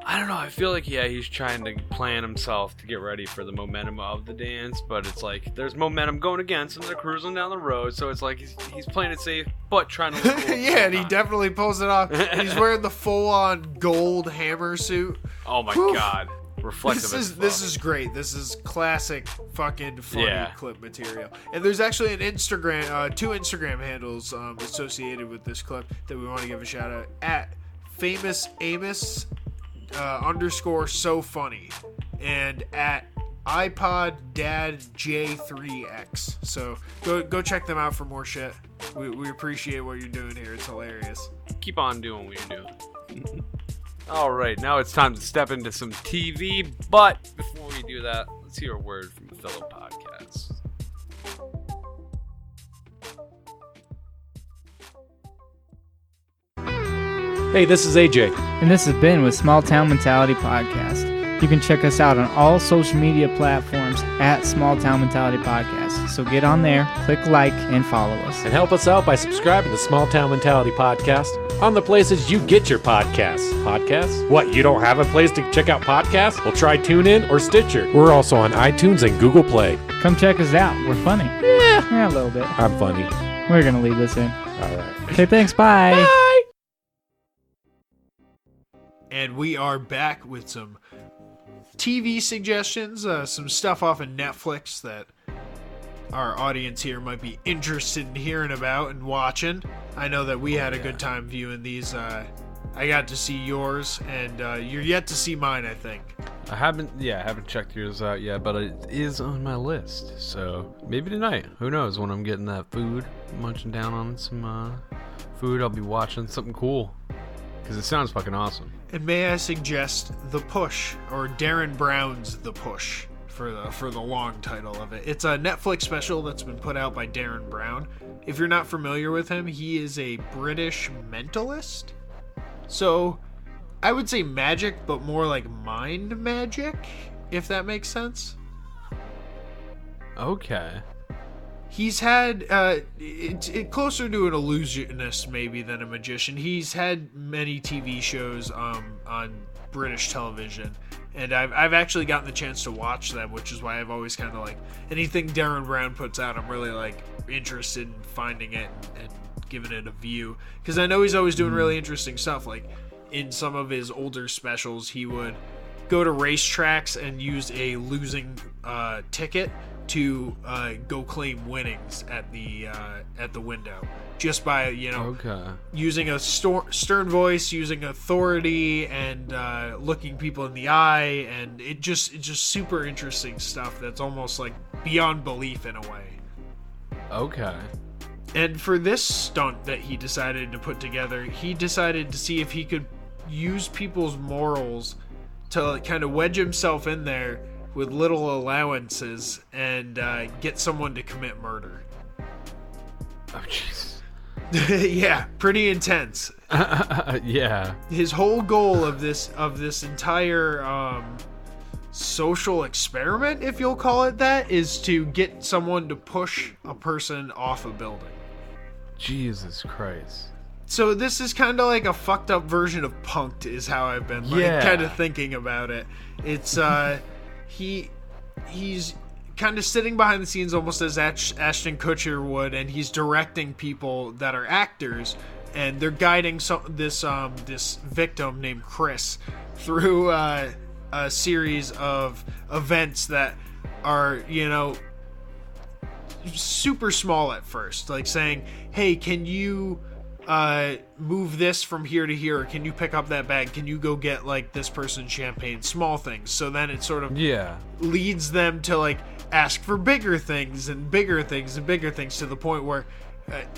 I don't know. I feel like, he's trying to plan himself to get ready for the momentum of the dance, but it's like there's momentum going against him. They're cruising down the road, so it's like he's playing it safe, but trying to look cool. Yeah, and he definitely pulls it off. He's wearing the full-on gold hammer suit. Oh my god. Reflective This is great. This is classic fucking funny clip material. And there's actually an Instagram, two Instagram handles associated with this clip that we want to give a shout out at Famous Amos _ so funny and at iPod Dad J3X. So go check them out for more shit. We appreciate what you're doing here. It's hilarious. Keep on doing what you're doing. All right, now it's time to step into some TV. But before we do that, let's hear a word from a fellow podcast. Hey, this is AJ. And this has been with Small Town Mentality Podcast. You can check us out on all social media platforms at Small Town Mentality Podcast. So get on there, click like, and follow us. And help us out by subscribing to Small Town Mentality Podcast on the places you get your podcasts. Podcasts? What, you don't have a place to check out podcasts? Well, try TuneIn or Stitcher. We're also on iTunes and Google Play. Come check us out. We're funny. Yeah, a little bit. I'm funny. We're going to leave this in. All right. Okay, thanks. Bye. Bye. And we are back with some TV suggestions, some stuff off of Netflix that our audience here might be interested in hearing about and watching. I know that we had a good time viewing these. I got to see yours, and you're yet to see mine, I think. I haven't checked yours out yet, but it is on my list. So maybe tonight. Who knows? When I'm getting that food, munching down on some food, I'll be watching something cool. Because it sounds fucking awesome. And may I suggest The Push, or Derren Brown's The Push, for the long title of it. It's a Netflix special that's been put out by Derren Brown. If you're not familiar with him, he is a British mentalist. So, I would say magic, but more like mind magic, if that makes sense. Okay. He's had, it's closer to an illusionist maybe than a magician. He's had many TV shows on British television, and I've actually gotten the chance to watch them, which is why I've always kind of like, anything Derren Brown puts out, I'm really like interested in finding it and giving it a view. Because I know he's always doing really interesting stuff. Like, in some of his older specials, he would go to racetracks and use a losing ticket to go claim winnings at the window, just by using a stern voice, using authority, and looking people in the eye, and it's just super interesting stuff that's almost like beyond belief in a way. Okay. And for this stunt that he decided to put together, he decided to see if he could use people's morals to kind of wedge himself in there with little allowances and get someone to commit murder. Oh, jeez. Yeah, pretty intense. Yeah. His whole goal of this entire social experiment, if you'll call it that, is to get someone to push a person off a building. Jesus Christ. So this is kind of like a fucked up version of Punk'd, is how I've been kind of thinking about it. It's he's kind of sitting behind the scenes almost as Ashton Kutcher would, and he's directing people that are actors, and they're guiding this victim named Chris through a series of events that are, super small at first, like saying, hey, can you move this from here to here? Can you pick up that bag? Can you go get like this person's champagne? Small things. So then it sort of leads them to like ask for bigger things and bigger things and bigger things, to the point where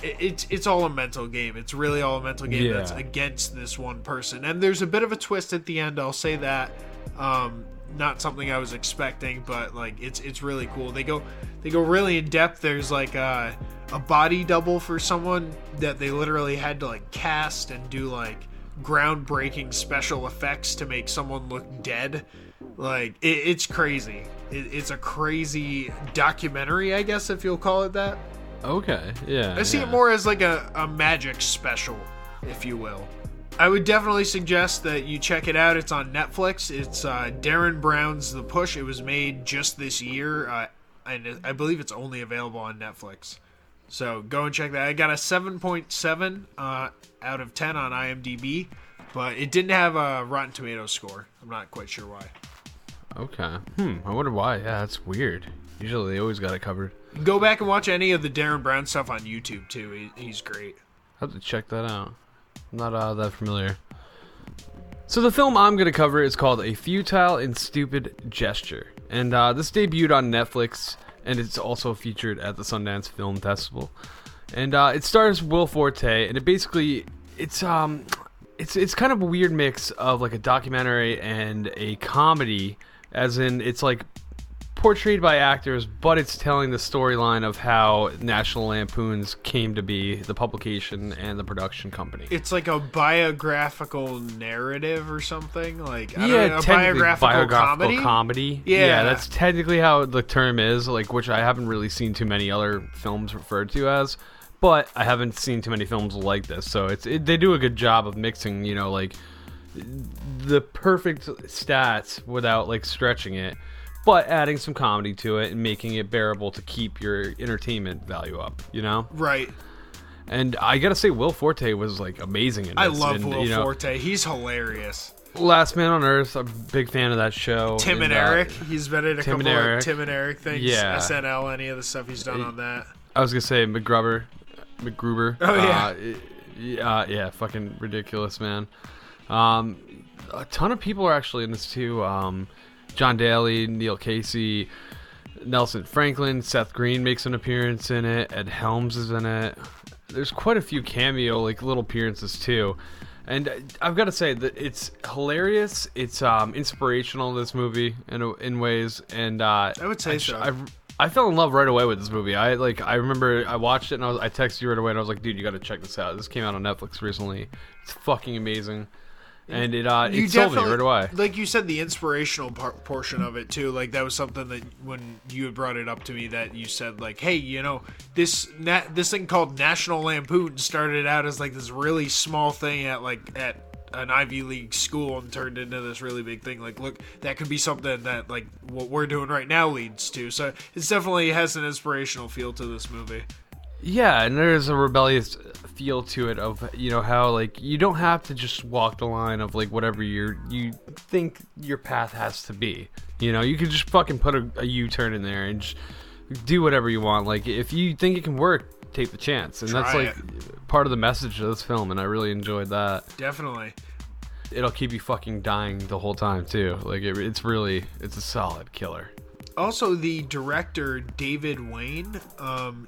it's all a mental game. It's really all a mental game that's against this one person. And there's a bit of a twist at the end, I'll say that. Not something I was expecting, but like it's really cool. They go really in depth. There's like a body double for someone that they literally had to like cast and do like groundbreaking special effects to make someone look dead. Like it's crazy. It's a crazy documentary, I guess, if you'll call it that. Okay, yeah. I see it more as like a magic special, if you will. I would definitely suggest that you check it out. It's on Netflix. It's Derren Brown's The Push. It was made just this year, and I believe it's only available on Netflix. So go and check that. I got a 7.7 out of 10 on IMDb, but it didn't have a Rotten Tomatoes score. I'm not quite sure why. Okay. I wonder why. Yeah, that's weird. Usually they always got it covered. Go back and watch any of the Derren Brown stuff on YouTube, too. He's great. I have to check that out. I'm not that familiar. So the film I'm going to cover is called A Futile and Stupid Gesture. And this debuted on Netflix, and it's also featured at the Sundance Film Festival. And it stars Will Forte, and it's kind of a weird mix of like a documentary and a comedy, as in it's like portrayed by actors, but it's telling the storyline of how National Lampoon's came to be, the publication and the production company. It's like a biographical narrative or something, like a biographical comedy. Yeah, that's technically how the term is, like, which I haven't really seen too many other films referred to as, but I haven't seen too many films like this. So they do a good job of mixing, you know, like the perfect stats without like stretching it, but adding some comedy to it and making it bearable to keep your entertainment value up, you know? Right. And I gotta say, Will Forte was like amazing in this. I love Will Forte. He's hilarious. Last Man on Earth, I'm a big fan of that show. Tim and Eric. He's been in a couple of Tim and Eric things. Yeah. SNL, any of the stuff he's done on that. I was gonna say MacGruber. Oh, yeah. Yeah, fucking ridiculous, man. A ton of people are actually in this too. John Daly, Neil Casey, Nelson Franklin, Seth Green makes an appearance in it. Ed Helms is in it. There's quite a few cameo, like, little appearances too. And I've got to say that it's hilarious. It's inspirational, this movie, in ways. And I would say so. I fell in love right away with this movie. I remember I watched it and I texted you right away and I was like, dude, you got to check this out. This came out on Netflix recently. It's fucking amazing. And it sold me right away. Like you said, the inspirational portion of it too. Like that was something that when you had brought it up to me, that you said like, hey, you know, this thing called National Lampoon started out as like this really small thing at an Ivy League school and turned into this really big thing. Like, look, that could be something that like what we're doing right now leads to. So it definitely has an inspirational feel to this movie. Yeah, and there's a rebellious feel to it of, you know, how like you don't have to just walk the line of like whatever you think your path has to be. You know, you could just fucking put a U-turn in there and just do whatever you want. Like if you think it can work, take the chance. And that's like part of the message of this film, and I really enjoyed that. Definitely. It'll keep you fucking dying the whole time too. Like it's a solid killer. Also, the director, David Wayne,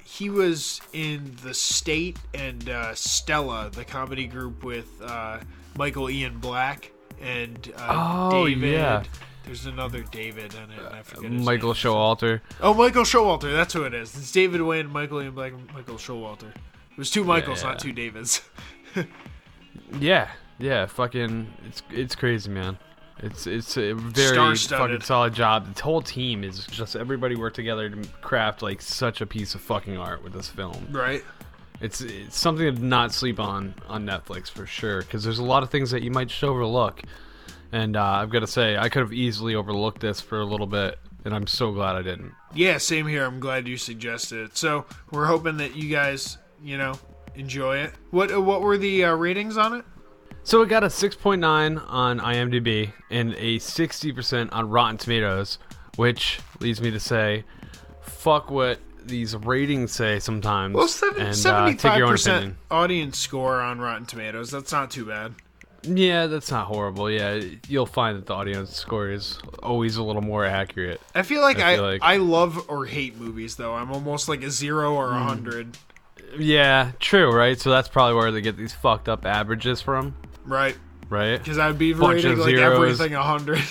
he was in The State and Stella, the comedy group with Michael Ian Black and David. Yeah. There's another David in it, and I forget his name. Michael Showalter. Oh, Michael Showalter, that's who it is. It's David Wayne, Michael Ian Black, and Michael Showalter. It was two Michaels, not two Davids. Yeah, fucking, it's crazy, man. It's a very fucking solid job. The whole team is just, everybody worked together to craft like such a piece of fucking art with this film. Right. It's something to not sleep on Netflix for sure, because there's a lot of things that you might just overlook. And I've got to say, I could have easily overlooked this for a little bit, and I'm so glad I didn't. Yeah, same here. I'm glad you suggested it. So we're hoping that you guys, you know, enjoy it. What were the ratings on it? So it got a 6.9 on IMDb and a 60% on Rotten Tomatoes, which leads me to say, fuck what these ratings say sometimes. Well, 75% audience score on Rotten Tomatoes. That's not too bad. Yeah, that's not horrible. Yeah, you'll find that the audience score is always a little more accurate. I feel like I love or hate movies, though. I'm almost like a 0 or 100. Yeah, true, right? So that's probably where they get these fucked up averages from. Right. Because I'd be rating like everything 100.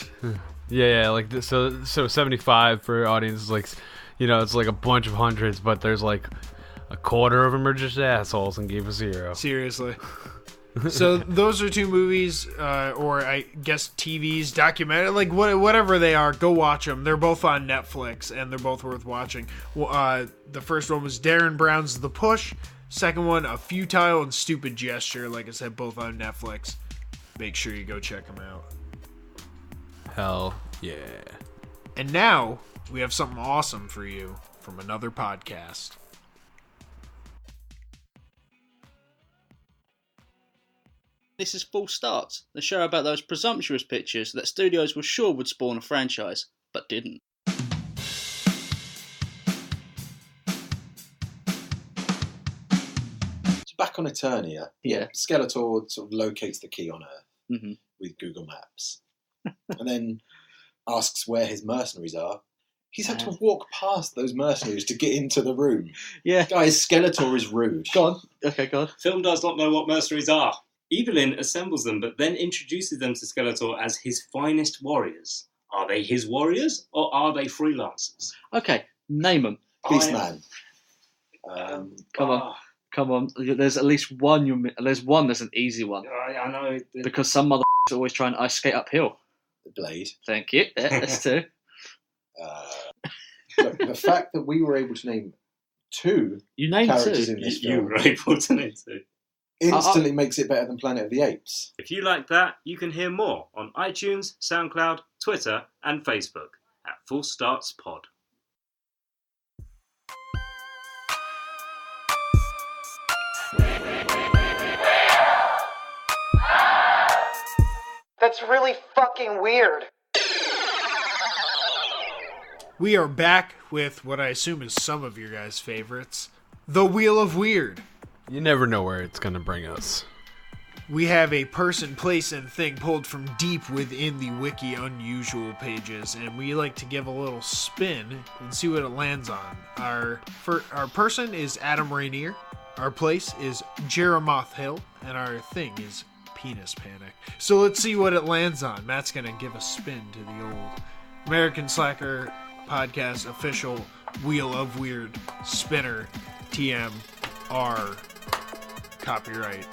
Yeah, like this, so 75 for audience is like, you know, it's like a bunch of hundreds, but there's like a quarter of them are just assholes and gave a 0. Seriously. So those are two movies, or I guess TVs, documentary, like whatever they are. Go watch them. They're both on Netflix, and they're both worth watching. The first one was Derren Brown's The Push. Second one, A Futile and Stupid Gesture. Like I said, both on Netflix. Make sure you go check them out. Hell yeah. And now, we have something awesome for you from another podcast. This is False Starts, the show about those presumptuous pictures that studios were sure would spawn a franchise, but didn't. Back on Eternia, Skeletor sort of locates the key on Earth with Google Maps, and then asks where his mercenaries are, He's had to walk past those mercenaries to get into the room. Yeah. Guys, Skeletor is rude. Go on. Okay, go on. Film does not know what mercenaries are. Evelyn assembles them, but then introduces them to Skeletor as his finest warriors. Are they his warriors, or are they freelancers? Okay, name them. Beastman. Come on. There's at least one. There's one that's an easy one. I know. Because some motherfuckers are always trying to ice skate uphill. The Blade. Thank you. That's two. Look, the fact that we were able to name two characters in this film, you were able to name two, instantly makes it better than Planet of the Apes. If you like that, you can hear more on iTunes, SoundCloud, Twitter, and Facebook at Full Starts Pod. That's really fucking weird. We are back with what I assume is some of your guys' favorites, The Wheel of Weird. You never know where it's going to bring us. We have a person, place, and thing pulled from deep within the wiki unusual pages, and we like to give a little spin and see what it lands on. Our person is Adam Rainier, our place is Jeremoth Hill, and our thing is Penis Panic. So let's see what it lands on. Matt's going to give a spin to the old American Slacker Podcast official Wheel of Weird spinner TMR copyright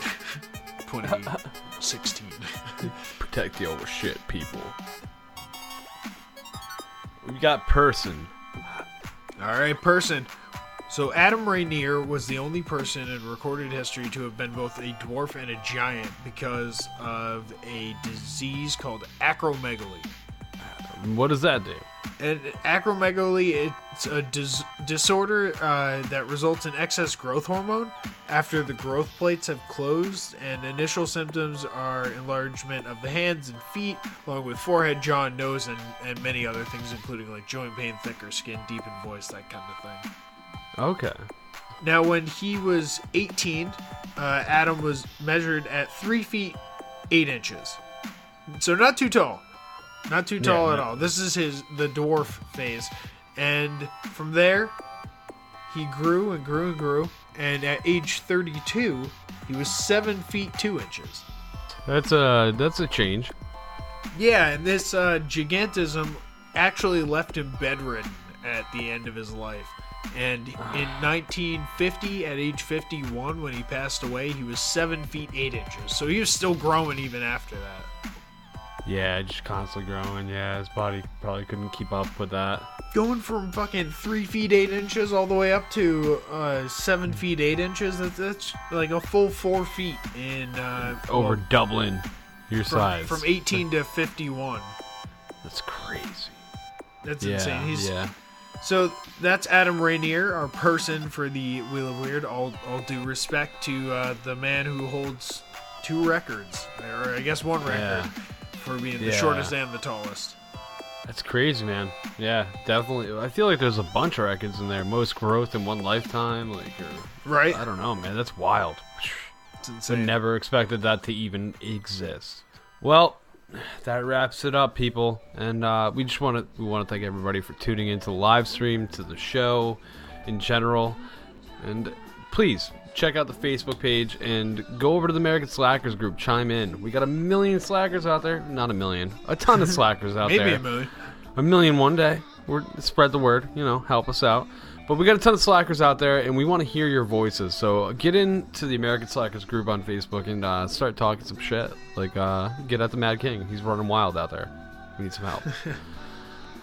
2016. Protect your shit, people. We got person. Alright, person. So Adam Rainier was the only person in recorded history to have been both a dwarf and a giant because of a disease called acromegaly. What does that do? And acromegaly, it's a disorder that results in excess growth hormone after the growth plates have closed, and initial symptoms are enlargement of the hands and feet, along with forehead, jaw, and nose, and many other things, including like joint pain, thicker skin, deepened voice, that kind of thing. Okay. Now, when he was 18, Adam was measured at 3 feet 8 inches. So not too tall. Not too tall at all. This is the dwarf phase. And from there, he grew and grew and grew. And at age 32, he was 7 feet 2 inches. That's a change. Yeah, and this gigantism actually left him bedridden at the end of his life. And in 1950, at age 51, when he passed away, he was 7 feet 8 inches. So he was still growing even after that. Yeah, just constantly growing. Yeah, his body probably couldn't keep up with that. Going from fucking 3 feet 8 inches all the way up to 7 feet 8 inches, that's like a full 4 feet in... Over doubling your size. From 18 to 51. That's crazy. That's insane. So that's Adam Rainier, our person for the Wheel of Weird. All due respect to the man who holds 2 records, or I guess 1 record, for being the shortest and the tallest. That's crazy, man. Yeah, definitely. I feel like there's a bunch of records in there. Most growth in one lifetime, right? I don't know, man. That's wild. It's insane. I never expected that to even exist. Well, that wraps it up, people, and we want to thank everybody for tuning into the live stream, to the show in general, and please check out the Facebook page and go over to the American Slackers group. Chime in. We got 1 million slackers out there. Not 1 million, a ton of slackers out there. Maybe 1 million. 1 million one day. Spread the word. Help us out. But we got a ton of slackers out there, and we want to hear your voices. So get into the American Slackers group on Facebook and start talking some shit. Get at the Mad King. He's running wild out there. We need some help.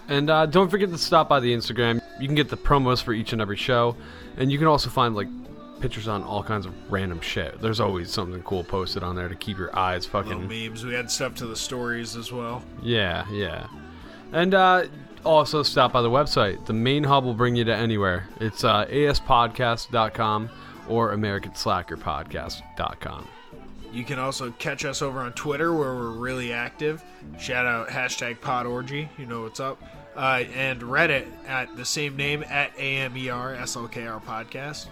And don't forget to stop by the Instagram. You can get the promos for each and every show. And you can also find, pictures on all kinds of random shit. There's always something cool posted on there to keep your eyes fucking... Little memes. We had stuff to the stories as well. Yeah. And, also stop by the website. The main hub will bring you to anywhere. It's aspodcast.com or americanslackerpodcast.com. You can also catch us over on Twitter, where we're really active. Shout out #podorgy. You know what's up. And Reddit at the same name, at AMERSLKR Podcast.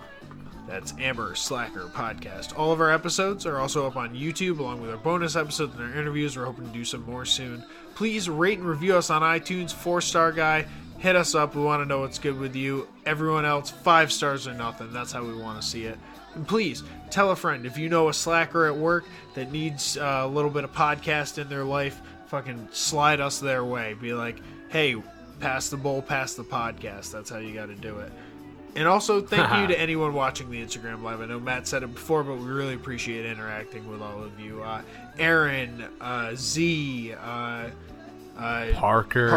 That's Amber Slacker Podcast. All of our episodes are also up on YouTube, along with our bonus episodes and our interviews. We're hoping to do some more soon. Please rate and review us on iTunes. 4-star guy. hit us up. We want to know what's good with you. Everyone else, 5 stars or nothing. That's how we want to see it. And please, tell a friend. If you know a slacker at work that needs a little bit of podcast in their life, fucking slide us their way. Be like, hey, pass the bowl, pass the podcast. That's how you got to do it. And also, thank you to anyone watching the Instagram Live. I know Matt said it before, but we really appreciate interacting with all of you. Aaron, Z, Parker,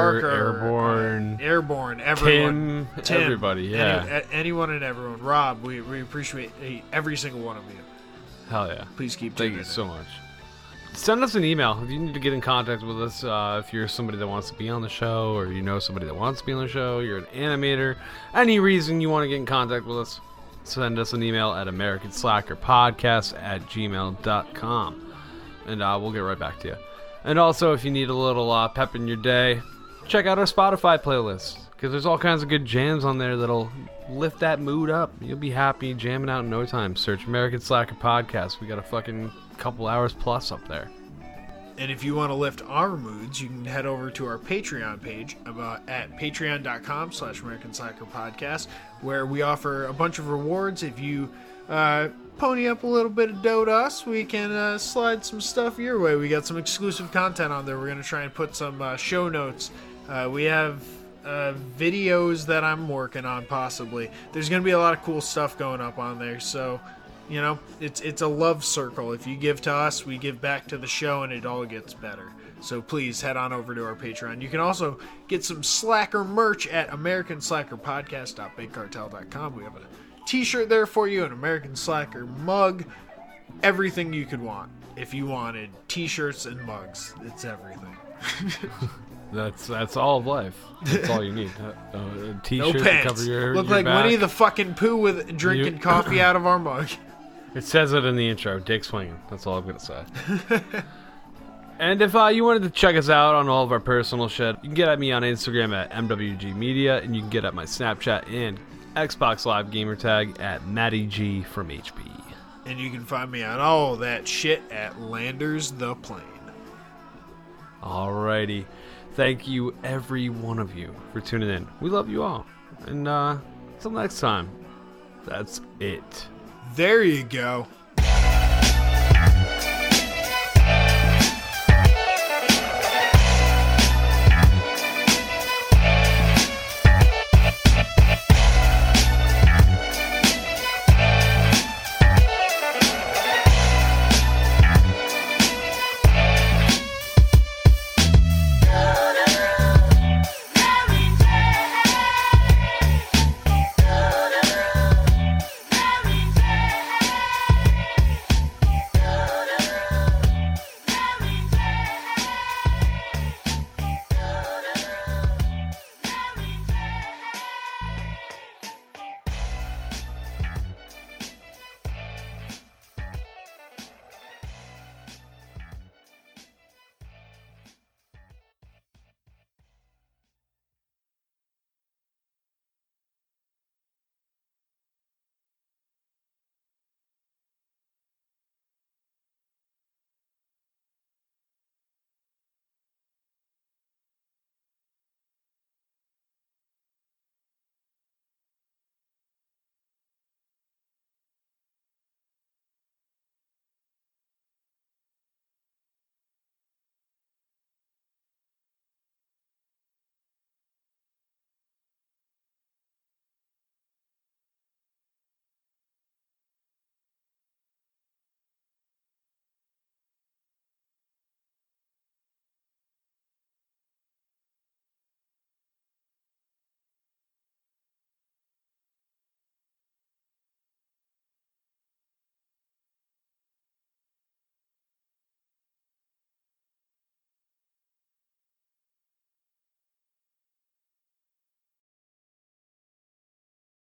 Airborne, everyone. Tim, everybody, yeah. Anyone and everyone. Rob, we appreciate every single one of you. Hell yeah. Please keep Thank you so much. Send us an email if you need to get in contact with us. If you're somebody that wants to be on the show, or you know somebody that wants to be on the show, you're an animator, any reason you want to get in contact with us, send us an email at americanslackerpodcast@gmail.com, and we'll get right back to you. And also, if you need a little pep in your day, check out our Spotify playlist, because there's all kinds of good jams on there that'll lift that mood up. You'll be happy jamming out in no time. Search American Slacker Podcast. We got a fucking couple hours plus up there. And if you want to lift our moods, you can head over to our Patreon page at patreon.com/American Slacker Podcast, where we offer a bunch of rewards. If you pony up a little bit of dough to us, we can slide some stuff your way. We got some exclusive content on there. We're going to try and put some show notes. We have videos that I'm working on, possibly. There's going to be a lot of cool stuff going up on there, so you know, it's a love circle. If you give to us, we give back to the show, and it all gets better. So please head on over to our Patreon. You can also get some Slacker merch at americanslackerpodcast.bigcartel.com. We have a t-shirt there for you, an American Slacker mug, everything you could want. If you wanted t-shirts and mugs, it's everything. That's all of life. That's all you need. A t-shirt no to cover your Look your like back. Winnie the fucking Pooh with drinking coffee out of our mug. It says it in the intro. Dick swinging. That's all I'm gonna say. And if you wanted to check us out on all of our personal shit, you can get at me on Instagram at MWG Media, and you can get at my Snapchat and Xbox Live gamer tag at MattyG from HB. And you can find me on all that shit at Landers the Plane. Alrighty. Thank you, every one of you, for tuning in. We love you all. And until next time, that's it. There you go.